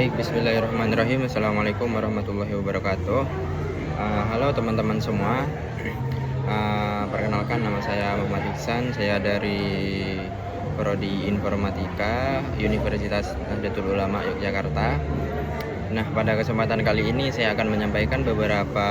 Baik, bismillahirrahmanirrahim. Assalamualaikum warahmatullahi wabarakatuh. Halo teman-teman semua. Perkenalkan, nama saya Muhammad Iksan. Saya dari Prodi Informatika Universitas Nahdlatul Ulama Yogyakarta. Nah, pada kesempatan kali ini saya akan menyampaikan beberapa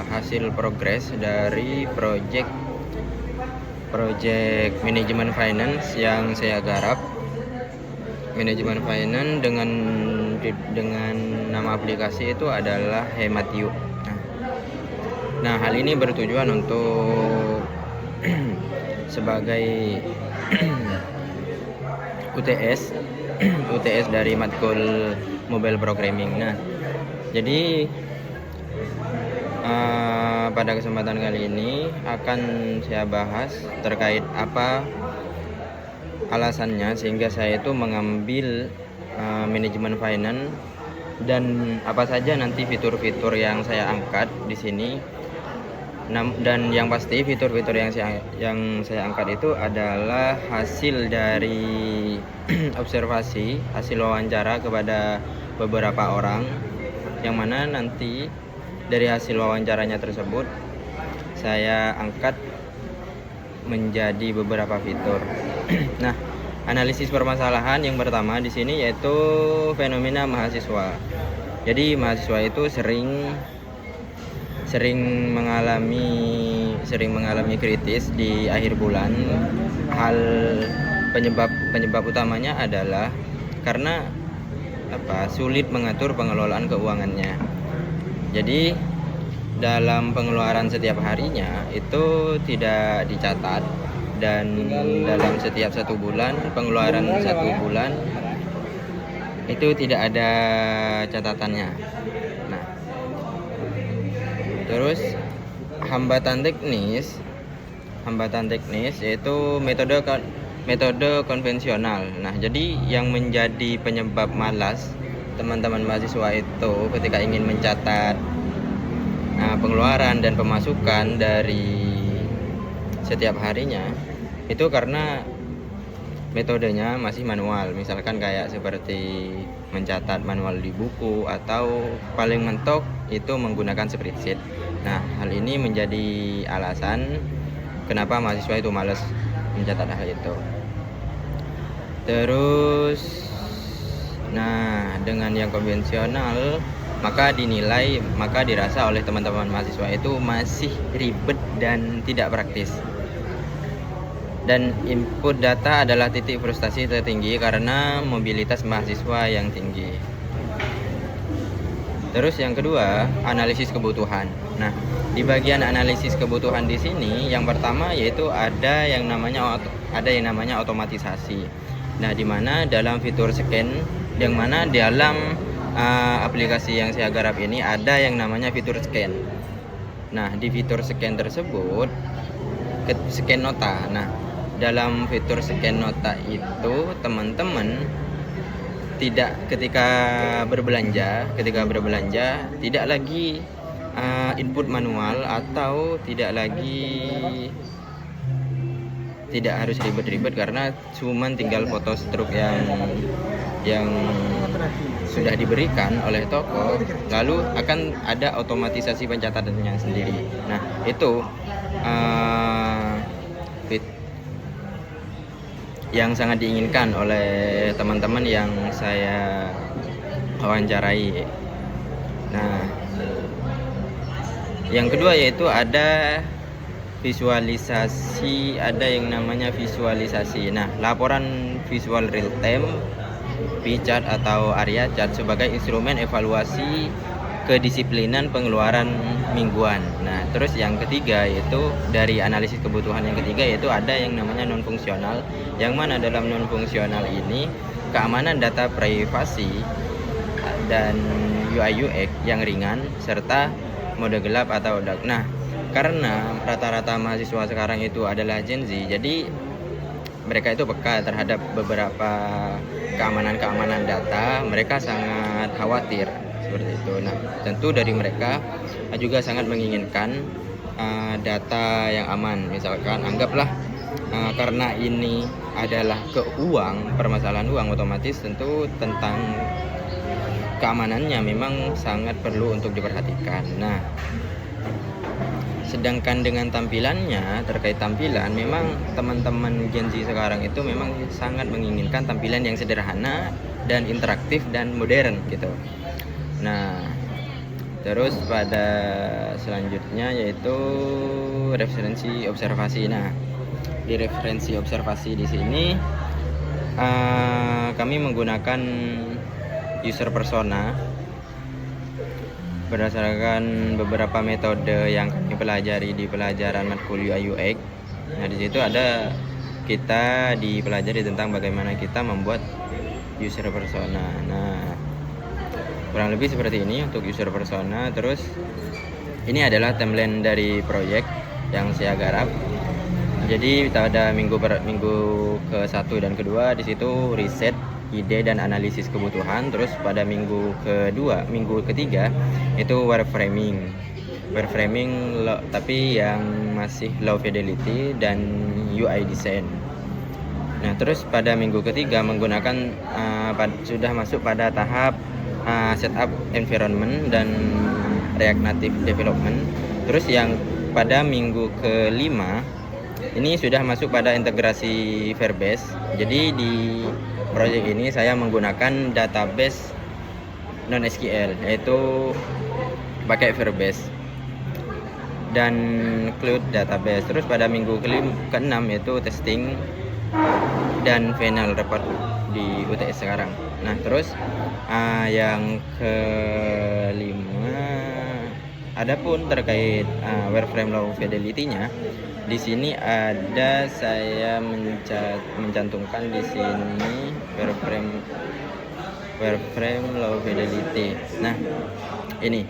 hasil progres dari proyek manajemen finance yang saya garap. Manajemen finance dengan nama aplikasi itu adalah Hemat Yuk. Nah, hal ini bertujuan untuk sebagai UTS dari matkul mobile programming. Nah, jadi pada kesempatan kali ini akan saya bahas terkait apa alasannya sehingga saya itu mengambil manajemen finance dan apa saja nanti fitur-fitur yang saya angkat di sini. Dan yang pasti fitur-fitur yang saya angkat itu adalah hasil dari observasi, hasil wawancara kepada beberapa orang, yang mana nanti dari hasil wawancaranya tersebut saya angkat menjadi beberapa fitur. Nah, analisis permasalahan yang pertama di sini yaitu fenomena mahasiswa. Jadi mahasiswa itu sering mengalami kritis di akhir bulan. Hal penyebab utamanya adalah karena sulit mengatur pengelolaan keuangannya. Jadi dalam pengeluaran setiap harinya itu tidak dicatat, dan dalam setiap pengeluaran satu bulan itu tidak ada catatannya. Nah, terus hambatan teknis yaitu metode konvensional. Nah, jadi yang menjadi penyebab malas teman-teman mahasiswa itu ketika ingin mencatat pengeluaran dan pemasukan dari setiap harinya itu karena metodenya masih manual. Misalkan kayak seperti mencatat manual di buku, atau paling mentok itu menggunakan spreadsheet. Nah, hal ini menjadi alasan kenapa mahasiswa itu malas mencatat hal itu. Terus dengan yang konvensional maka dirasa oleh teman-teman mahasiswa itu masih ribet dan tidak praktis. Dan input data adalah titik frustasi tertinggi karena mobilitas mahasiswa yang tinggi. Terus yang kedua, analisis kebutuhan. Nah, di bagian analisis kebutuhan di sini yang pertama yaitu ada yang namanya otomatisasi. Nah, di mana dalam fitur scan, yang mana dalam aplikasi yang saya garap ini ada yang namanya fitur scan. Nah, di fitur scan tersebut scan nota. Nah, dalam fitur scan nota itu teman-teman ketika berbelanja tidak lagi input manual, atau tidak harus ribet-ribet karena cuman tinggal foto struk yang sudah diberikan oleh toko, lalu akan ada otomatisasi pencatatannya sendiri. Nah, itu yang sangat diinginkan oleh teman-teman yang saya wawancarai. Nah, yang kedua yaitu ada yang namanya visualisasi. Nah, laporan visual real time, P-chart atau area chart sebagai instrumen evaluasi kedisiplinan pengeluaran mingguan. Nah, terus yang ketiga yaitu dari analisis kebutuhan yang ketiga yaitu ada yang namanya non fungsional, yang mana dalam non fungsional ini keamanan data privasi dan UI UX yang ringan serta mode gelap atau dark. Nah, karena rata-rata mahasiswa sekarang itu adalah Gen Z, jadi mereka itu peka terhadap beberapa keamanan data. Mereka sangat khawatir seperti itu. Nah, tentu dari mereka juga sangat menginginkan data yang aman. Misalkan anggaplah karena ini adalah permasalahan uang, otomatis tentu tentang keamanannya memang sangat perlu untuk diperhatikan. Nah, sedangkan dengan tampilannya, terkait tampilan, memang teman-teman Gen Z sekarang itu memang sangat menginginkan tampilan yang sederhana dan interaktif dan modern gitu. Nah, terus pada selanjutnya yaitu referensi observasi. Nah, di referensi observasi di sini kami menggunakan user persona berdasarkan beberapa metode yang kami pelajari di pelajaran matkul UI UX. Nah, di situ ada kita dipelajari tentang bagaimana kita membuat user persona. Nah, kurang lebih seperti ini untuk user persona. Terus ini adalah timeline dari proyek yang saya garap. Jadi kita ada minggu ke-1 dan kedua, di situ riset, ide dan analisis kebutuhan. Terus pada minggu ketiga itu wireframing tapi yang masih low fidelity dan UI design. Nah, terus pada minggu ketiga menggunakan sudah masuk pada tahap setup environment dan React Native development. Terus yang pada minggu kelima ini sudah masuk pada integrasi Firebase. Jadi di proyek ini saya menggunakan database non SQL, yaitu pakai Firebase dan Cloud Database. Terus pada minggu ke-6 yaitu testing dan final report di UTS sekarang. Nah, terus yang kelima, adapun terkait wireframe low fidelity-nya, di sini ada saya mencantumkan di sini wireframe low fidelity. Nah, ini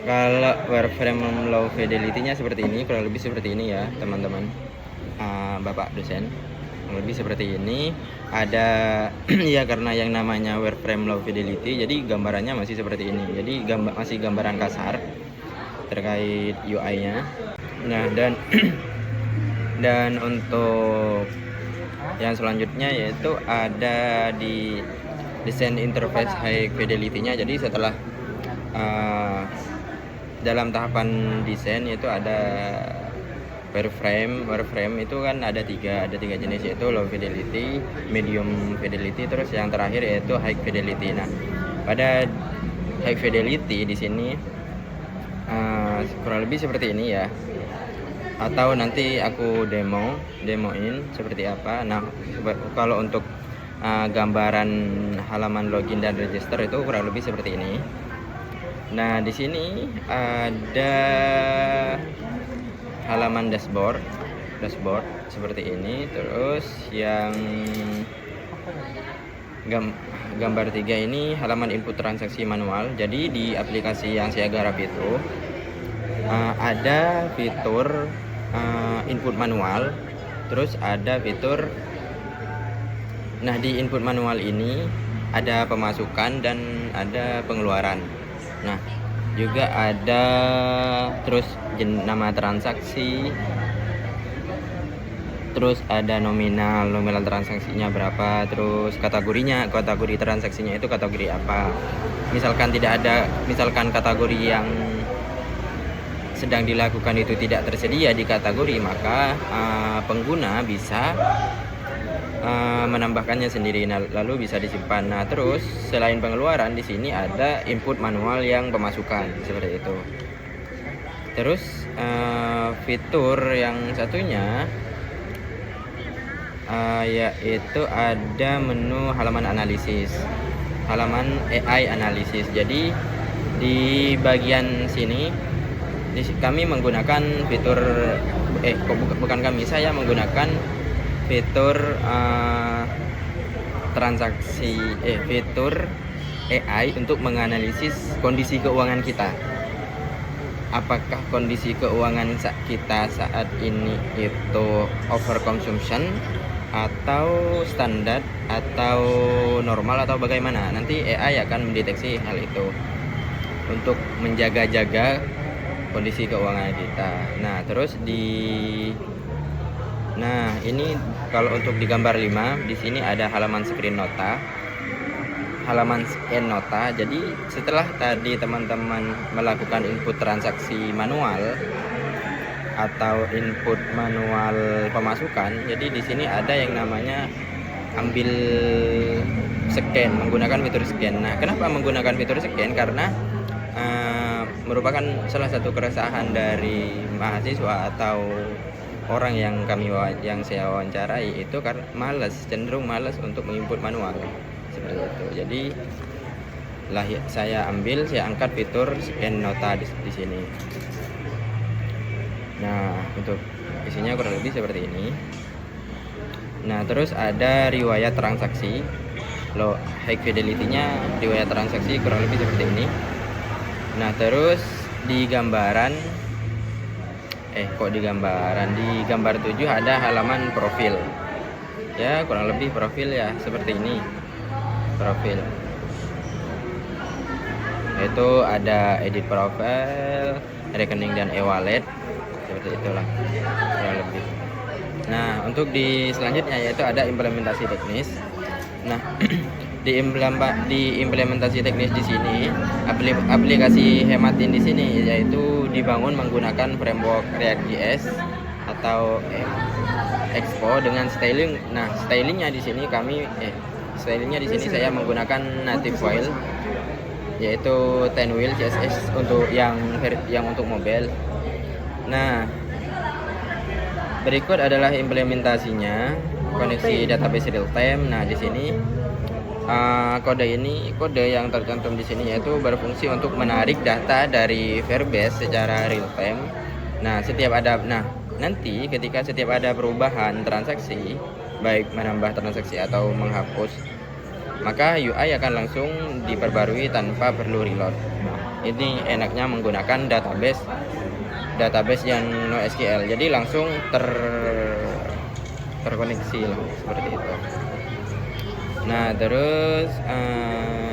kalau wireframe low fidelity-nya seperti ini, kurang lebih seperti ini ya teman-teman, Bapak dosen, kurang lebih seperti ini. Ada ya, karena yang namanya wireframe low fidelity, jadi gambarannya masih seperti ini. Jadi masih gambaran kasar terkait UI-nya. Nah, dan untuk yang selanjutnya yaitu ada di desain interface high fidelity-nya. Jadi setelah dalam tahapan desain yaitu ada wireframe itu kan ada tiga jenis, yaitu low fidelity, medium fidelity, terus yang terakhir yaitu high fidelity. Nah, pada high fidelity di sini kurang lebih seperti ini ya, atau nanti aku demoin seperti apa. Nah, kalau untuk gambaran halaman login dan register itu kurang lebih seperti ini. Nah, di sini ada halaman dashboard seperti ini. Terus yang gambar 3 ini halaman input transaksi manual. Jadi di aplikasi yang saya garap itu ada fitur input manual, terus ada fitur, nah di input manual ini ada pemasukan dan ada pengeluaran. Nah, juga ada terus nama transaksi, terus ada nominal transaksinya berapa, terus kategori transaksinya itu kategori apa. Misalkan kategori yang sedang dilakukan itu tidak tersedia di kategori, maka pengguna bisa menambahkannya sendiri, lalu bisa disimpan. Nah, terus selain pengeluaran, di sini ada input manual yang pemasukan seperti itu. Terus fitur yang satunya yaitu ada menu halaman analisis, halaman AI analisis. Jadi di bagian sini kami menggunakan fitur saya menggunakan fitur fitur AI untuk menganalisis kondisi keuangan kita. Apakah kondisi keuangan kita saat ini itu overconsumption atau standar atau normal atau bagaimana? Nanti AI akan mendeteksi hal itu untuk menjaga-jaga kondisi keuangan kita. Nah, terus ini kalau untuk di gambar 5 di sini ada halaman screen nota. halaman scan nota. Jadi setelah tadi teman-teman melakukan input transaksi manual atau input manual pemasukan, jadi di sini ada yang namanya ambil scan menggunakan fitur scan. Nah, kenapa menggunakan fitur scan? Karena merupakan salah satu keresahan dari mahasiswa atau orang yang saya wawancarai itu karena cenderung malas untuk menginput manual seperti itu. Jadi saya angkat fitur scan nota di sini. Nah, untuk isinya kurang lebih seperti ini. Nah, terus ada riwayat transaksi. High fidelity-nya riwayat transaksi kurang lebih seperti ini. Nah, terus di gambar 7 ada halaman profil. Ya, kurang lebih profil ya seperti ini. Profil. Itu ada edit profile, rekening dan e-wallet. Seperti itulah kurang lebih. Nah, untuk di selanjutnya yaitu ada implementasi teknis. Nah, di implementasi teknis di sini, aplikasi Hematin di sini yaitu dibangun menggunakan framework React.js atau Expo dengan styling. Nah, stylingnya di sini saya menggunakan native file yaitu Tenwheel CSS untuk yang untuk mobile. Nah, berikut adalah implementasinya, koneksi database real time. Nah, di sini kode yang tercantum di sini yaitu berfungsi untuk menarik data dari Firebase secara real time. Nah, nanti ketika setiap ada perubahan transaksi, baik menambah transaksi atau menghapus, maka UI akan langsung diperbarui tanpa perlu reload. Ini enaknya menggunakan database yang NoSQL, jadi langsung terkoneksi lah, seperti itu. Nah, terus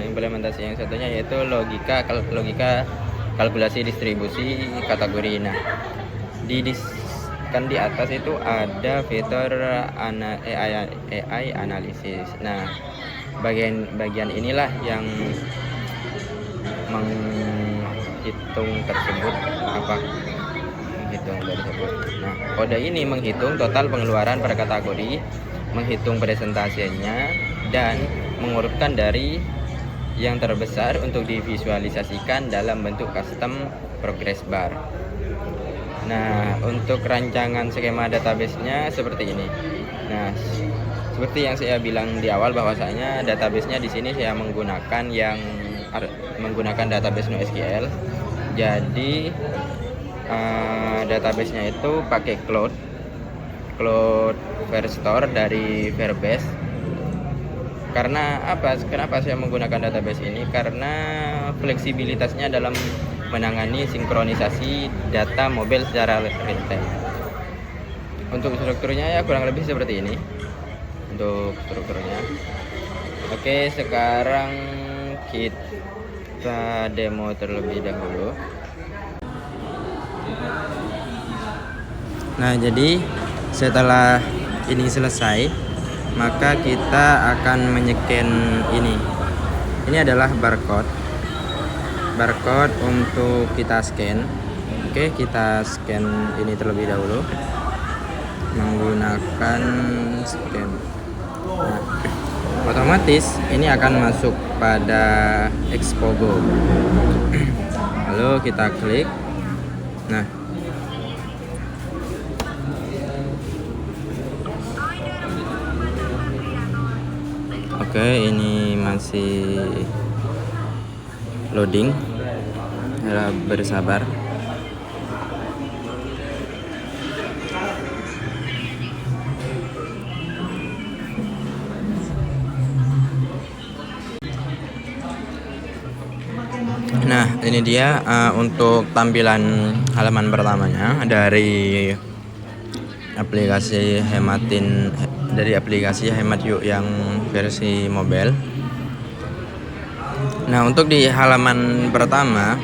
implementasi yang satunya yaitu logika kalkulasi distribusi kategori. Nah, di atas itu ada fitur AI analisis. Nah, bagian inilah yang menghitung tersebut Nah, kode ini menghitung total pengeluaran per kategori, menghitung presentasinya, dan mengurutkan dari yang terbesar untuk divisualisasikan dalam bentuk custom progress bar. Nah, untuk rancangan skema database-nya seperti ini. Nah, seperti yang saya bilang di awal bahwasanya database-nya di sini saya menggunakan database NoSQL. Jadi database-nya itu pakai Cloud Firestore dari Firebase. Karena apa? Kenapa saya menggunakan database ini? Karena fleksibilitasnya dalam menangani sinkronisasi data mobile secara real time. Untuk strukturnya ya kurang lebih seperti ini. Untuk strukturnya. Oke, sekarang kita demo terlebih dahulu. Nah, jadi setelah ini selesai, maka kita akan menyeken ini. Ini adalah barcode untuk kita scan. Oke, kita scan ini terlebih dahulu menggunakan scan. Nah, otomatis ini akan masuk pada Expogo. Lalu kita klik. Nah, oke, ini masih loading. Bersabar. Nah, ini dia untuk tampilan halaman pertamanya dari aplikasi Hemat Yuk yang versi mobile. Nah, untuk di halaman pertama,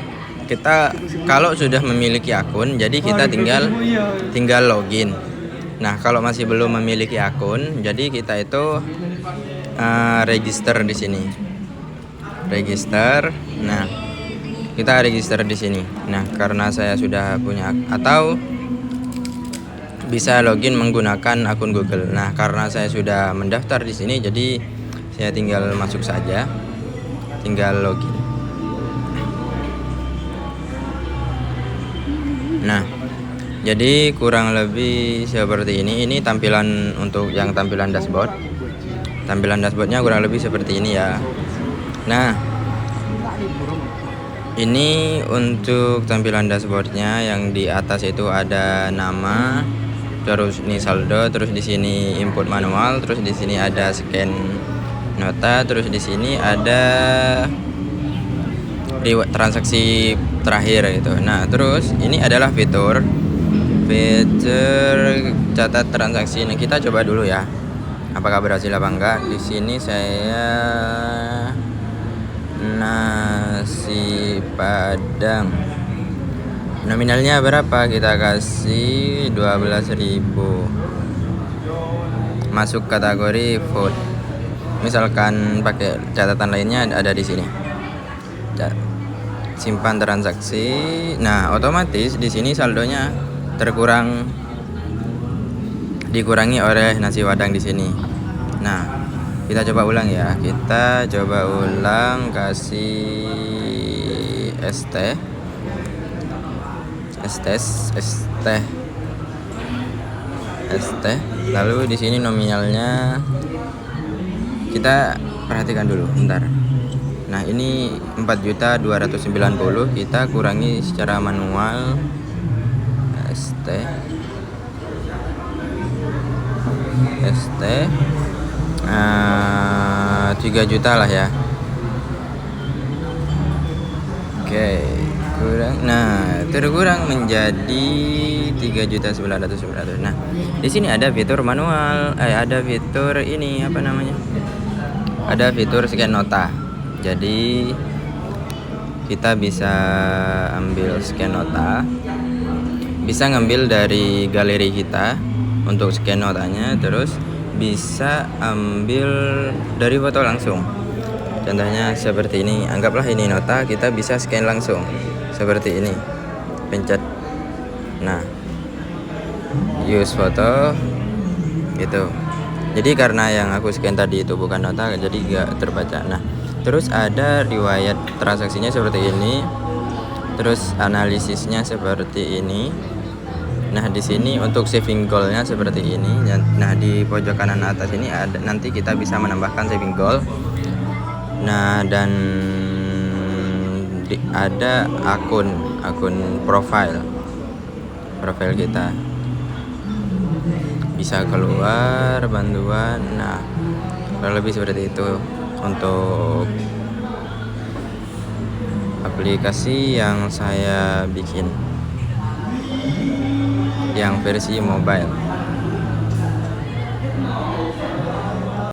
kita kalau sudah memiliki akun, jadi kita tinggal login. Nah, kalau masih belum memiliki akun, jadi kita itu register di sini. register. Nah, kita register di sini. Nah, karena saya sudah punya, atau bisa login menggunakan akun Google. Nah, karena saya sudah mendaftar di sini, jadi saya tinggal masuk saja, tinggal login. Nah, jadi kurang lebih seperti ini. Ini tampilan untuk yang tampilan dashboard. Tampilan dashboardnya kurang lebih seperti ini ya. Nah, ini untuk tampilan dashboardnya. Yang di atas itu ada nama, terus ini saldo, terus di sini input manual, terus di sini ada scan nota, terus di sini ada transaksi terakhir gitu. Nah, terus ini adalah fitur catat transaksi. Ini kita coba dulu ya, apakah berhasil apa enggak. Di sini saya nasi padang, nominalnya berapa, kita kasih 12.000, masuk kategori food. Misalkan pakai catatan lainnya ada di sini, simpan transaksi. Nah, otomatis di sini saldonya dikurangi oleh nasi padang di sini. Nah, kita coba ulang ya. Kita coba ulang, kasih ST. Lalu di sini nominalnya kita perhatikan dulu, bentar. Nah, ini 4.290.000, kita kurangi secara manual. ST 3 juta lah ya. Oke, terkurang menjadi 3.900.000. Nah, di sini ada fitur manual, ada fitur ini apa namanya? Ada fitur scan nota. Jadi kita bisa ambil scan nota, bisa ngambil dari galeri kita untuk scan notanya, terus bisa ambil dari foto langsung. Contohnya seperti ini, anggaplah ini nota, kita bisa scan langsung seperti ini, pencet. Nah, use foto gitu. Jadi karena yang aku scan tadi itu bukan nota, jadi gak terbaca. Nah, terus ada riwayat transaksinya seperti ini, terus analisisnya seperti ini. Nah, di sini untuk saving goalnya seperti ini. Nah, di pojok kanan atas ini ada, nanti kita bisa menambahkan saving goal. Nah, dan ada akun profile kita, bisa keluar bantuan. Nah, kurang lebih seperti itu untuk aplikasi yang saya bikin, yang versi mobile.